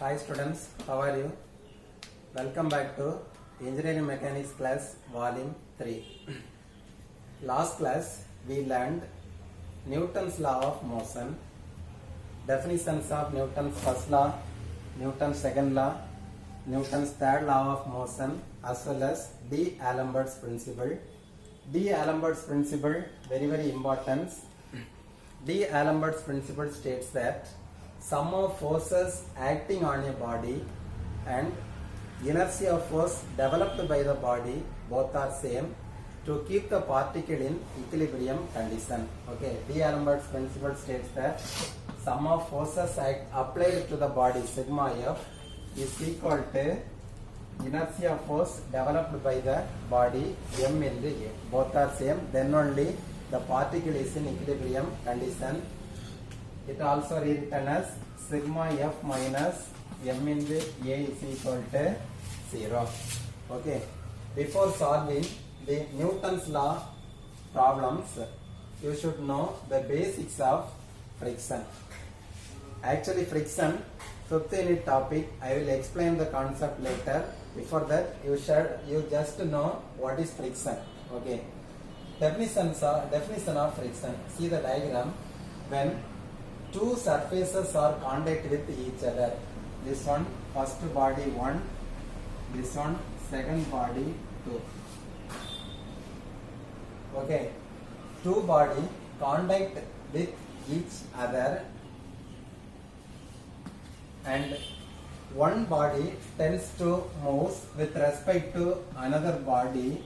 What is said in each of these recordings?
Hi students, how are you? Welcome back to Engineering Mechanics class volume 3. Last class we learned Newton's law of motion, definitions of Newton's first law, Newton's second law, Newton's third law of motion, as well as D'Alembert's principle. D'Alembert's principle very important. D'Alembert's principle states that sum of forces acting on a body and inertia force developed by the body both are same to keep the particle in equilibrium condition. Okay, D'Alembert's principle states that sum of forces applied to the body sigma f is equal to inertia force developed by the body m into a. Both are same, then only the particle is in equilibrium condition. It also rewritten as sigma f minus m into a is equal to 0. Okay. Before solving the Newton's law problems, you should know the basics of friction. Actually, friction, 5th unit topic. I will explain the concept later. Before that, you just know what is friction. Okay. Definition of friction. See the diagram. When two surfaces are contact with each other, this one first body 1, this one second body 2. Okay, two body contact with each other and one body tends to move with respect to another body.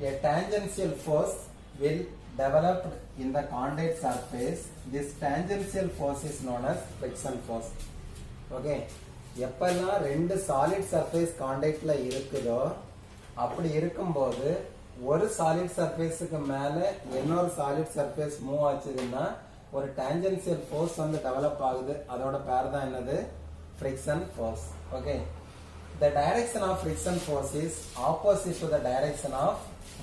A tangential force will develop in the contact surface. This tangential force is known as friction force. Okay, எப்பெல்லாம் ரெண்டு solid surface கான்டாக்ட்ல இருக்குதோ அப்படி இருக்கும்போது ஒரு solid சர்ஃபேஸுக்கு மேல இன்னொரு solid surface move ஆச்சுதுன்னா ஒரு tangential force வந்து டெவலப் ஆகுது. அதோட பேர் தான் என்னது? Friction force. Okay, the direction of friction force is opposite to the direction of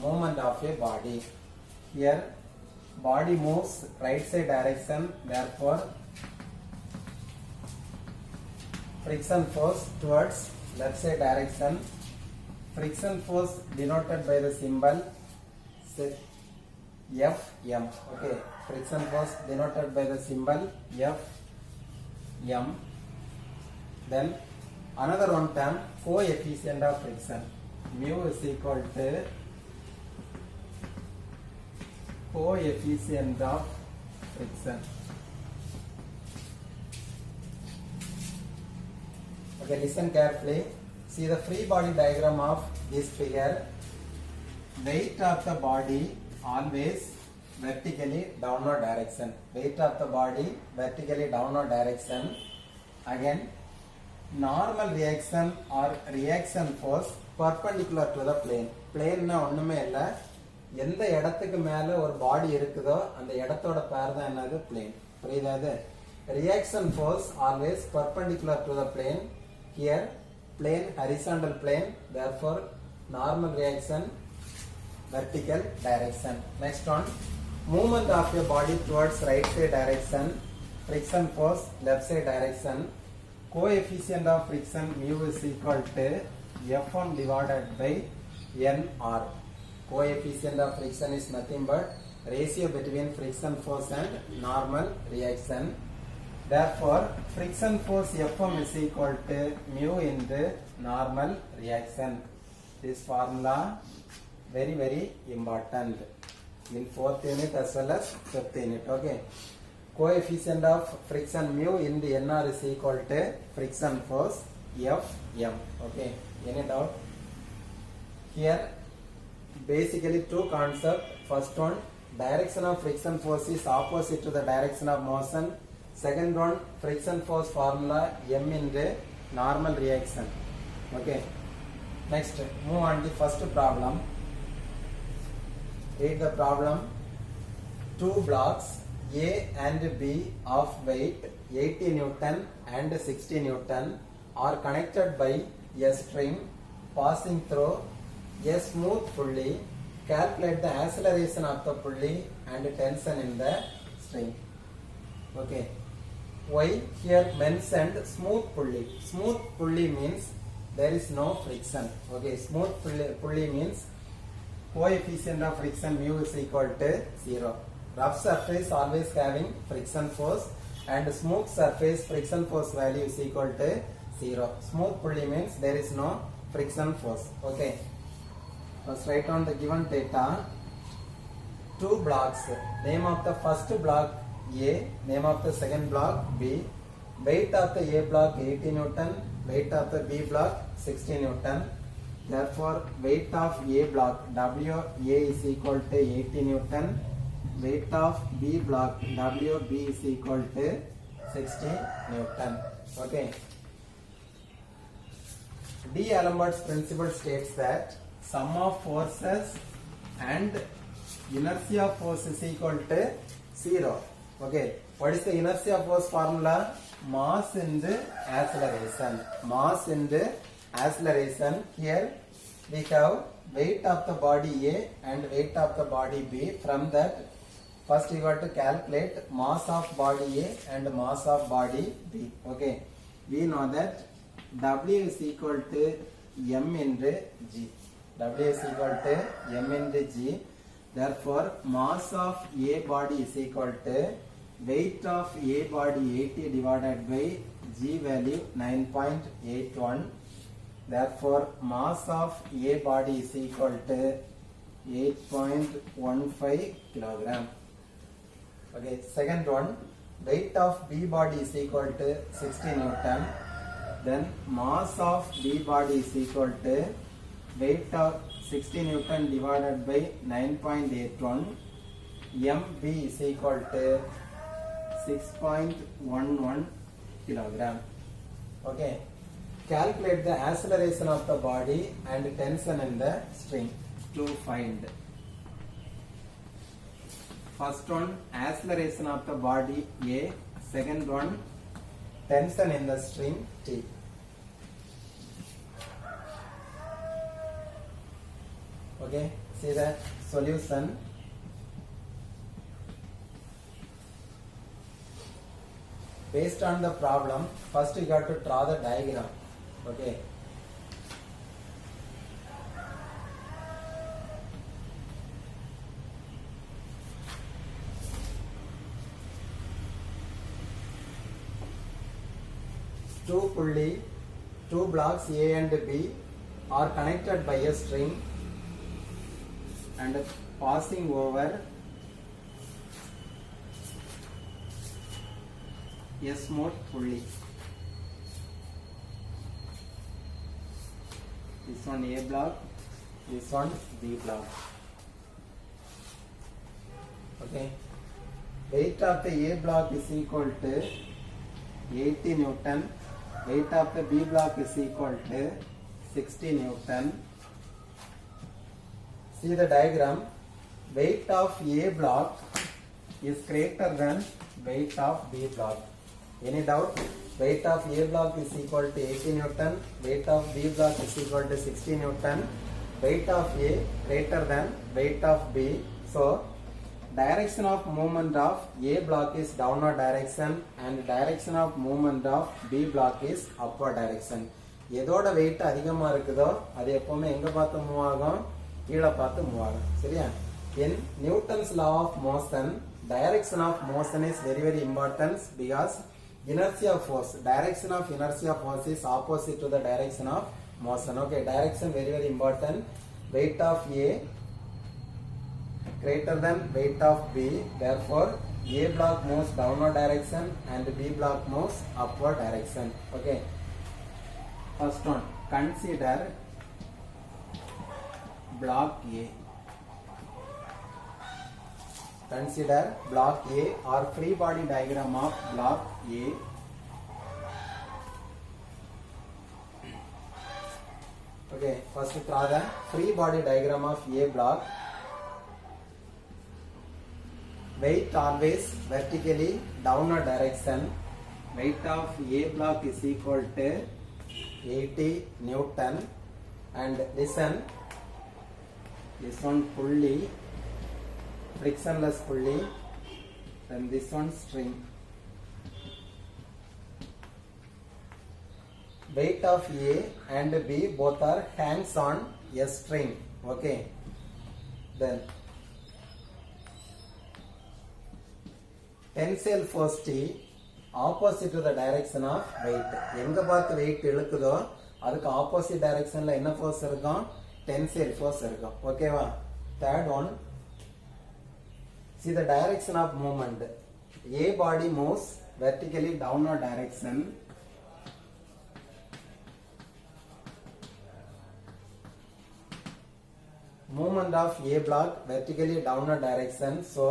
movement of a body. Here body moves right side direction, therefore friction force towards left side direction. Friction force denoted by the symbol Fm. Okay, friction force denoted by the symbol Fm. Then another one term, coefficient of friction, mu is equal to coefficient of friction. Okay, listen carefully. See the free body diagram of this figure. Weight of the body always vertically downward direction. Weight of the body vertically downward direction. Again, normal reaction or reaction force perpendicular to the plane. Plane na ஒண்ணுமே இல்ல, எந்த இடத்துக்கு மேல ஒரு பாடி இருக்குதோ அந்த இடத்தோட பேர் தான் என்னது? plane. புரியுதா இது? Reaction force always perpendicular to the plane. Here plane horizontal plane, therefore normal reaction vertical direction. Next one, movement of your body towards right side direction, friction force left side direction. Coefficient of friction mu is equal to Fm divided by Nr. Coefficient of friction is nothing but ratio between friction force and normal reaction. Therefore, friction force Fm is equal to mu into normal reaction. This formula very important in 4th unit as well as 5th unit. Okay, coefficient of friction mu into Nr is equal to friction force Fm. Okay, any doubt? Here basically two concepts. First one, direction of friction force is opposite to the direction of motion. Second one, friction force formula m into normal reaction. Okay, next move on the first problem. Read the problem. Two blocks A and B of weight 80 Newton and 60 Newton are connected by a string passing through a smooth pulley. Calculate the acceleration of the pulley and tension in the string. Okay, Why here mentioned smooth pulley? Smooth pulley means there is no friction. Okay, smooth pulley means coefficient of friction mu is equal to 0. Rough surface always having friction force, and smooth surface friction force value is equal to 0. Smooth pulley means there is no friction force. Okay. Let's write on the given data. Two blocks. Name of the first block A, name of the second block B. Weight of the A block 80 Newton, weight of the B block 60 Newton. Therefore, weight of A block WA is equal to 80 Newton. Weight of B block WB is equal to 60 Newton. Okay. D'Alembert's principle states that sum of forces and inertia force is equal to 0. Okay. What is the inertia force formula? Mass into acceleration. Mass into acceleration. Here we have weight of the body A and weight of the body B. From that, first you got to calculate mass of body A and mass of body B. Okay. We know that W is equal to M into G. W is equal to M into G. Therefore, mass of A body is equal to weight of A body 80 divided by G value 9.81. Therefore, mass of A body is equal to 8.15 kilogram. Okay, second one, weight of B body is equal to 60 Newton. Then mass of B body is equal to weight of 60 Newton divided by 9.81. MB is equal to 6.11 kilogram. Okay. Calculate the acceleration of the body and tension in the string to find. First one, acceleration of the body A. Second one, tension in the string T. Okay, see the solution. Based on the problem, first you got to draw the diagram. Okay. Two blocks A and B are connected by a string and passing over a smooth pulley. This one A block, this one B block. Okay. Weight of the A block is equal to 80 Newton. Weight of the B block is equal to 60 Newton. See the diagram. Weight of A block is greater than weight of B block. Any doubt? Weight of A block is equal to 80 Newton. Weight of B block is equal to 60 Newton. Weight of A greater than weight of B. So, direction of movement of A block is downward direction and direction of movement of B block is upward direction. எதோட weight அதிகமா இருக்குதோ அது எப்பவுமே எங்க பார்த்து move ஆகும்? கீழே பார்த்து மூவ் ஆகும். சரியா? In Newton's law of motion, direction of motion is very important because inertia force, direction of inertia force is opposite to the direction of motion. Okay, direction very important. Weight of A greater than weight of B. Therefore, A block moves downward direction and B block moves upward direction. Okay. First one, consider block A. Consider block A or free body diagram of block A. Okay, first draw the free body diagram of A block. Weight always vertically downward direction. Weight of A block is equal to 80 Newton. And listen, this one pulley, frictionless pulley, then this one string. weight of A and B both are hangs on a string. Okay. Then tensile force T opposite to the direction of weight. எங்க பார்த்து weight இழுக்குதோ அதுக்கு opposite directionல என்ன force இருக்கும்? Tensile force இருக்கும். ஓகேவா? Third one, see the direction of movement. A body moves vertically downward direction. Movement of A block vertically downward direction. So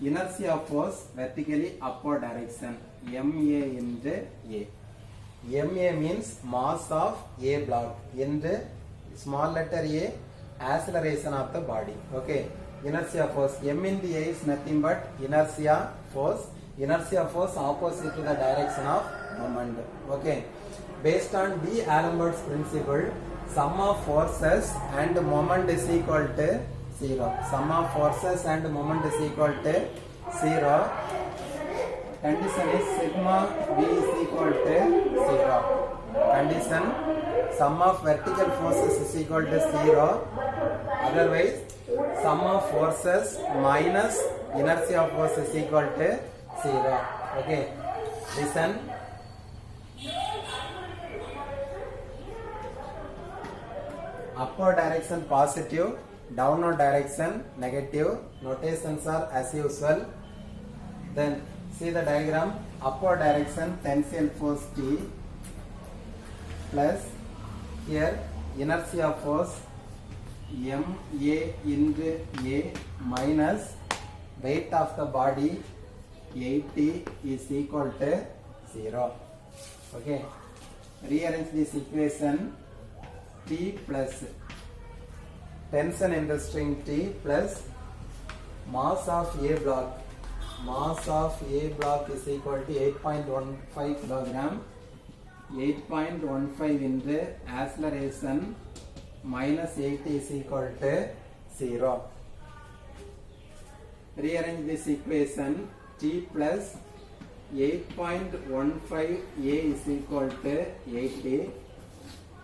inertia force vertically upward direction. MA into A. MA means mass of A block into small letter A, acceleration of the body. Okay. Inertia force. M into A is nothing but inertia force. Inertia force opposite to the direction of moment. Okay. Based on D'Alembert's principle, sum of forces and moment is equal to 0. Sum of forces and moment is equal to 0. Condition is sigma B is equal to 0. Condition, sum of vertical forces is equal to 0. Otherwise, sum of forces minus inertia force is equal to 0. Okay. Listen. Upward direction positive, downward direction negative. Notations are as usual. Then see the diagram. Upward direction tensile force T plus here inertia force MA into A minus weight of the body 80 is equal to 0. Okay. Rearrange this equation. T plus tension in the string T plus mass of A block. Mass of A block is equal to 8.15 kilogram. 8.15 into acceleration minus 80 is equal to 0. Rearrange this equation. T plus 8.15 A is equal to 80.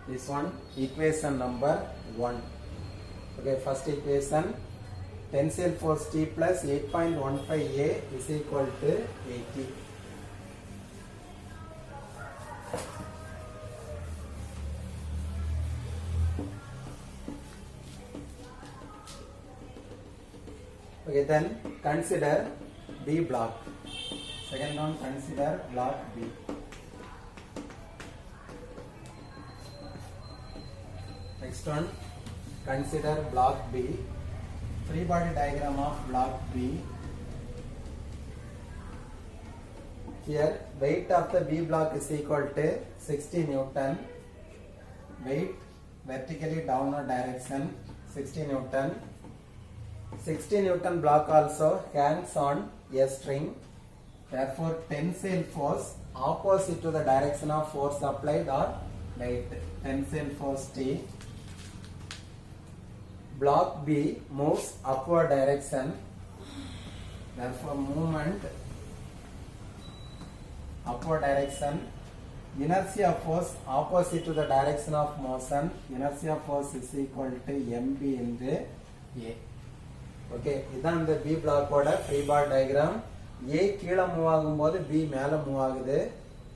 This one equation number 1. Okay, first equation, tensile force T plus 8.15 A is equal to 80. Okay, then consider B block. Second one, consider block B. Next one, consider block B. Free body diagram of block B. Here, weight of the B block is equal to 60 Newton. Weight vertically downward direction 60 Newton. 60 Newton block also hangs on a string. Therefore, tensile force opposite to the direction of force applied or weight. Tensile force T. Block B moves upward direction. Therefore, movement upward direction. Inertia force opposite to the direction of motion. Inertia force is equal to MB into A. Okay, இதான் இந்த B block ஓட free body diagram. A கீழே move ஆகும்போது B மேல move ஆகுது.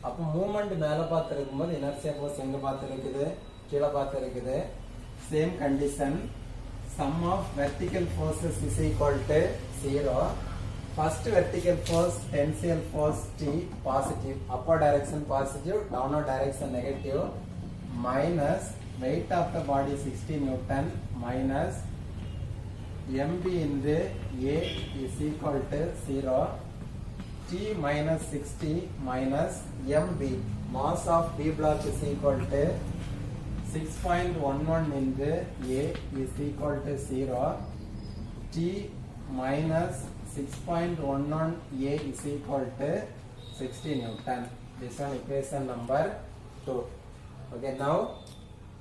அப்போ movement மேல பார்த்து இருக்கும்போது inertia force எங்க பார்த்து இருக்குது? கீழே பார்த்து இருக்குது. Same condition. Sum of vertical forces is equal to 0. First vertical force, tensile force T, positive. Upward direction positive, downward direction negative. Minus weight of the body 60 Newton minus MB into A is equal to 0. T minus 60 minus MB. Mass of B block is equal to 6.11 into A is equal to 0. T minus 6.11 A is equal to 60 Newton. This one equation number 2. Okay, now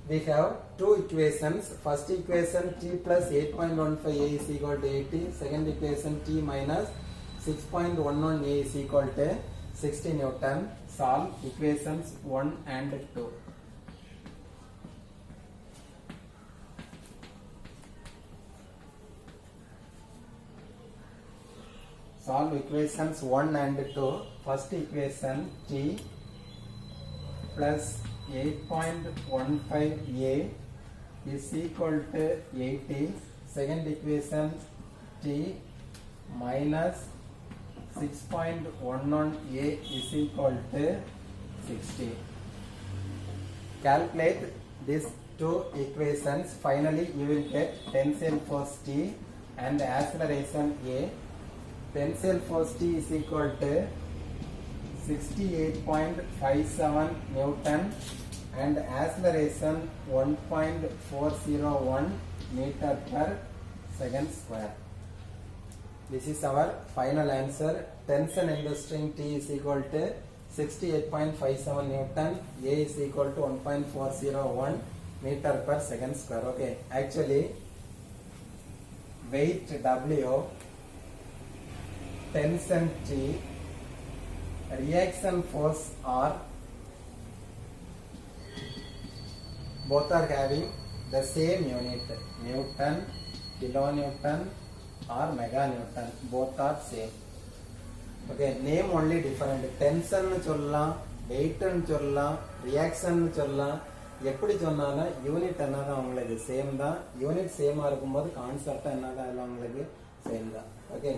we have two equations. First equation T plus 8.15 A is equal to 80. Second equation T minus 6.11 A is equal to 60 Newton. Solve equations 1 and 2. Solve equations 1 and 2. First equation t plus 8.15a is equal to 80. Second equation t minus 6.11a is equal to 60. Calculate these two equations. Finally, you will get tensile force T and acceleration A. Tensile force T is equal to 68.57 Newton and acceleration 1.401 meter per second square. This is our final answer. Tension in the string T is equal to 68.57 Newton. A is equal to 1.401 meter per second square. Okay, actually weight W, tension T, reaction force R, both are having the same unit, Newton, kilonewton or meganewton. Both are same. Okay, name only different. Tension nu sollalam, weight nu sollalam, reaction nu sollalam. எப்படி சொன்னாலும் unit என்னதான் உங்களுக்கு same தான். Unit சேமா இருக்கும்போது concept என்னதான் உங்களுக்கு same தான். ஓகே.